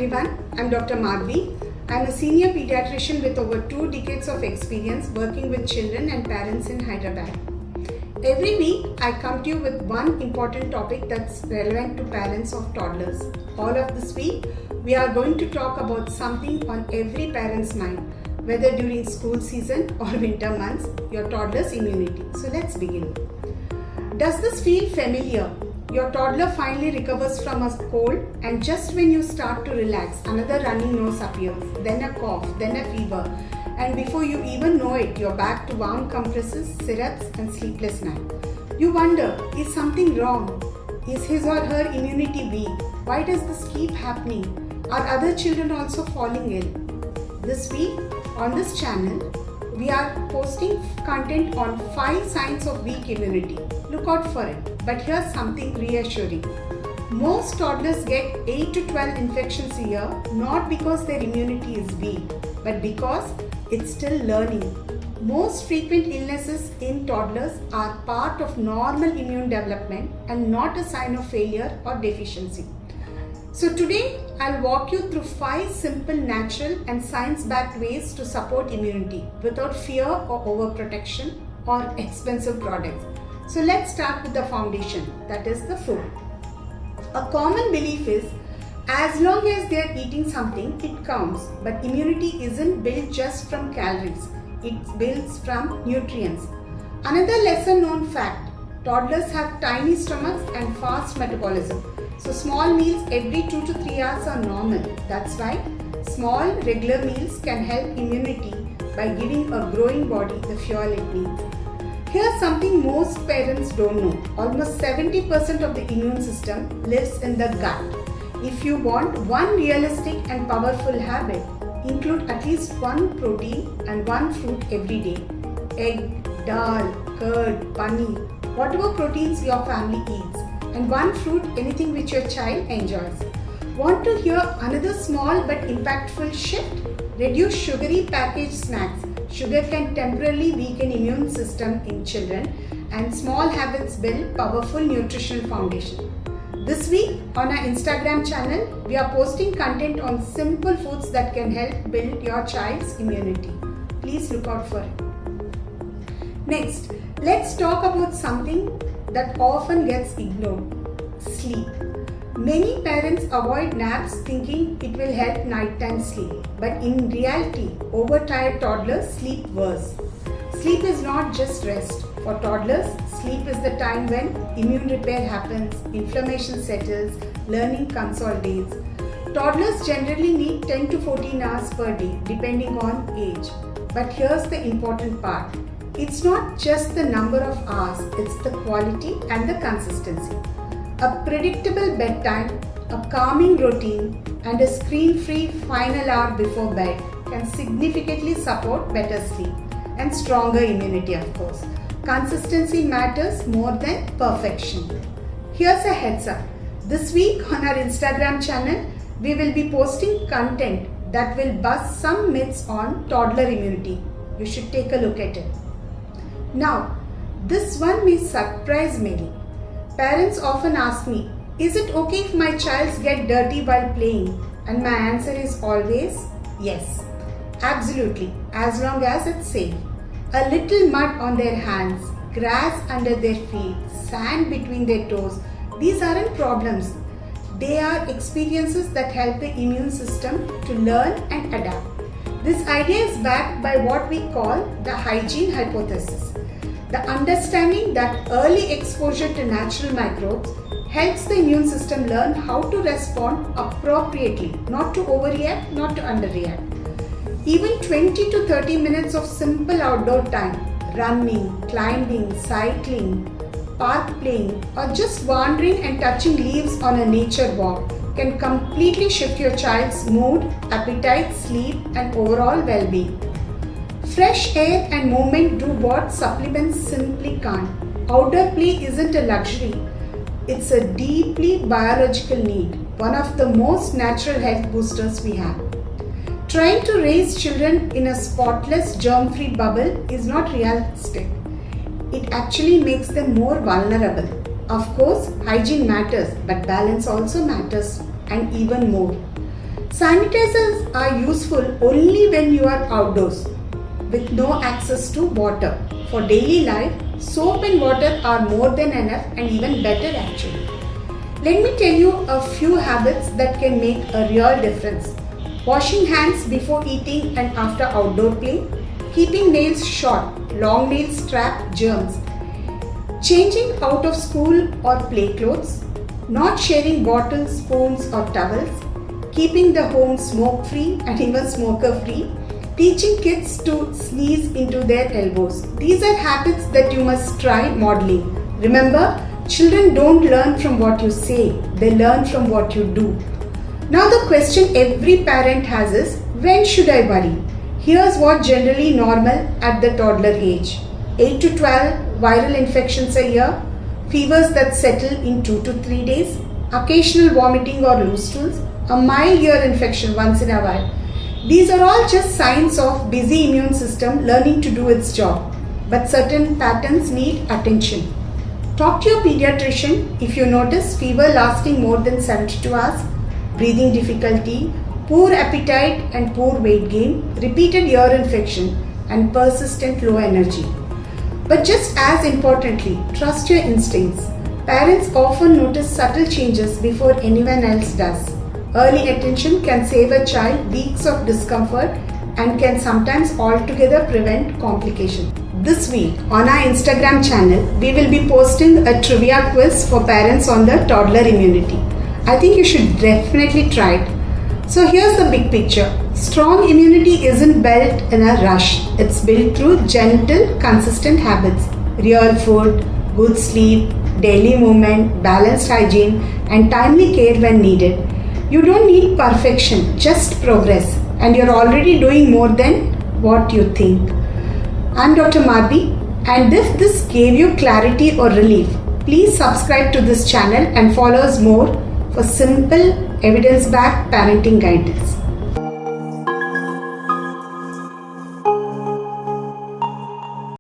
everyone, I'm Dr. Madhavi. I'm a senior pediatrician with over 2 decades of experience working with children and parents in Hyderabad. Every week, I come to you with one important topic that's relevant to parents of toddlers. All of this week, we are going to talk about something on every parent's mind, whether during school season or winter months, your toddler's immunity. So let's begin. Does this feel familiar? Your toddler finally recovers from a cold, and just when you start to relax, another runny nose appears, then a cough, then a fever, and before you even know it, you're back to warm compresses, syrups, and sleepless night. You wonder, is something wrong? Is his or her immunity weak? Why does this keep happening? Are other children also falling ill? This week, on this channel, we are posting content on 5 signs of weak immunity. Look out for it. But here's something reassuring. Most toddlers get 8 to 12 infections a year, not because their immunity is weak, but because it's still learning. Most frequent illnesses in toddlers are part of normal immune development and not a sign of failure or deficiency. So today, I'll walk you through 5 simple, natural and science-backed ways to support immunity without fear or overprotection or expensive products. So let's start with the foundation, that is the food. A common belief is, as long as they are eating something, it counts. But immunity isn't built just from calories, it's built from nutrients. Another lesser known fact, toddlers have tiny stomachs and fast metabolism. So small meals every 2 to 3 hours are normal. That's why small regular meals can help immunity by giving a growing body the fuel it needs. Here's something most parents don't know. Almost 70% of the immune system lives in the gut. If you want one realistic and powerful habit, include at least 1 protein and 1 fruit every day. Egg, dal, curd, paneer, whatever proteins your family eats. And 1 fruit, anything which your child enjoys. Want to hear another small but impactful shift? Reduce sugary packaged snacks. Sugar can temporarily weaken immune system in children, and small habits build powerful nutritional foundation. This week on our Instagram channel, we are posting content on simple foods that can help build your child's immunity. Please look out for it. Next, let's talk about something that often gets ignored: sleep. Many parents avoid naps thinking it will help nighttime sleep, but in reality, overtired toddlers sleep worse. Sleep is not just rest. For toddlers, sleep is the time when immune repair happens, inflammation settles, learning consolidates. Toddlers generally need 10 to 14 hours per day, depending on age. But here's the important part. It's not just the number of hours, it's the quality and the consistency. A predictable bedtime, a calming routine, and a screen-free final hour before bed can significantly support better sleep and stronger immunity, of course. Consistency matters more than perfection. Here's a heads up. This week on our Instagram channel, we will be posting content that will bust some myths on toddler immunity. You should take a look at it. Now, this one may surprise many. Parents often ask me, is it okay if my child gets dirty while playing? And my answer is always yes. Absolutely, as long as it's safe. A little mud on their hands, grass under their feet, sand between their toes, these aren't problems. They are experiences that help the immune system to learn and adapt. This idea is backed by what we call the hygiene hypothesis. The understanding that early exposure to natural microbes helps the immune system learn how to respond appropriately, not to overreact, not to underreact. Even 20 to 30 minutes of simple outdoor time, running, climbing, cycling, park playing, or just wandering and touching leaves on a nature walk can completely shift your child's mood, appetite, sleep, and overall well-being. Fresh air and movement do what supplements simply can't. Outdoor play isn't a luxury, it's a deeply biological need, one of the most natural health boosters we have. Trying to raise children in a spotless, germ-free bubble is not realistic. It actually makes them more vulnerable. Of course, hygiene matters, but balance also matters, and even more. Sanitizers are useful only when you are outdoors with no access to water. For daily life, soap and water are more than enough and even better actually. Let me tell you a few habits that can make a real difference. Washing hands before eating and after outdoor play. Keeping nails short. Long nails trap germs. Changing out of school or play clothes. Not sharing bottles, spoons or towels. Keeping the home smoke free and even smoker free. Teaching kids to sneeze into their elbows. These are habits that you must try modeling. Remember, children don't learn from what you say, they learn from what you do. Now the question every parent has is, when should I worry? Here's what generally normal at the toddler age. 8 to 12 viral infections a year, fevers that settle in 2 to 3 days, occasional vomiting or loose stools, a mild ear infection once in a while. These are all just signs of busy immune system learning to do its job. But certain patterns need attention. Talk to your pediatrician if you notice fever lasting more than 72 hours, breathing difficulty, poor appetite and poor weight gain, repeated ear infection and persistent low energy. But just as importantly, trust your instincts. Parents often notice subtle changes before anyone else does. Early attention can save a child weeks of discomfort and can sometimes altogether prevent complications. This week on our Instagram channel, we will be posting a trivia quiz for parents on the toddler immunity. I think you should definitely try it. So here's the big picture. Strong immunity isn't built in a rush. It's built through gentle, consistent habits. Real food, good sleep, daily movement, balanced hygiene, and timely care when needed. You don't need perfection, just progress. And you're already doing more than what you think. I'm Dr. Madhavi, and if this gave you clarity or relief, please subscribe to this channel and follow us more for simple, evidence-backed parenting guidance.